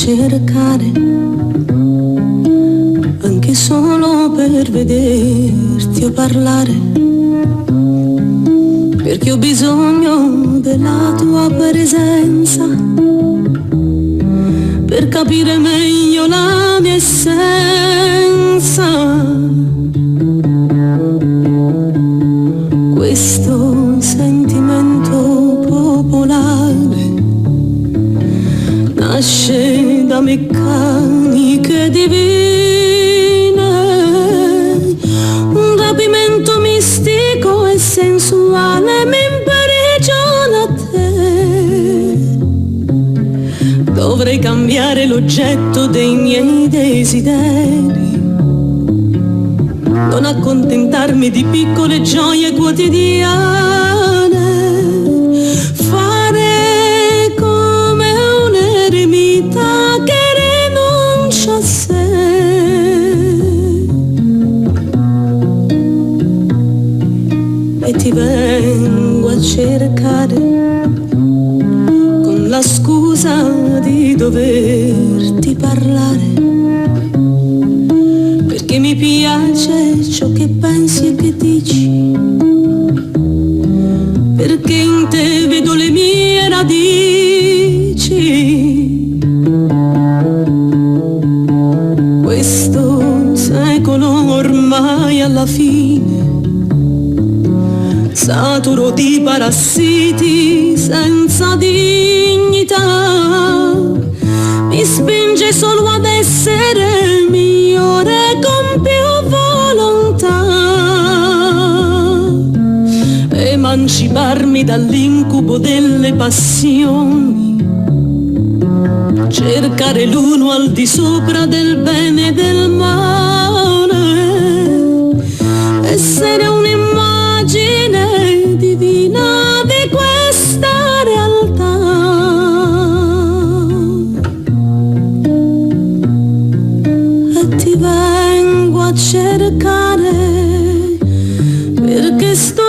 cercare, anche solo per vederti o parlare, perché ho bisogno della tua presenza, per capire meglio la mia essenza. Questo sentimento popolare nasce da meccaniche divine, un rapimento mistico e sensuale mi imprigiona a te. Dovrei cambiare l'oggetto dei miei desideri, non accontentarmi di piccole gioie quotidiane, fare come un eremita che rinuncia a sé. E ti vengo a cercare con la scusa di doverti parlare, perché mi piace ciò che pensi e che dici, perché in te vedo le mie radici. Questo secolo ormai alla fine, saturo di parassiti senza dignità, mi spinge solo ad essere migliore con più volontà, emanciparmi dall'incubo delle passioni, cercare l'uno al di sopra del bene e del male, essere un'immagine divina di questa realtà. Ti vengo a cercare perché sto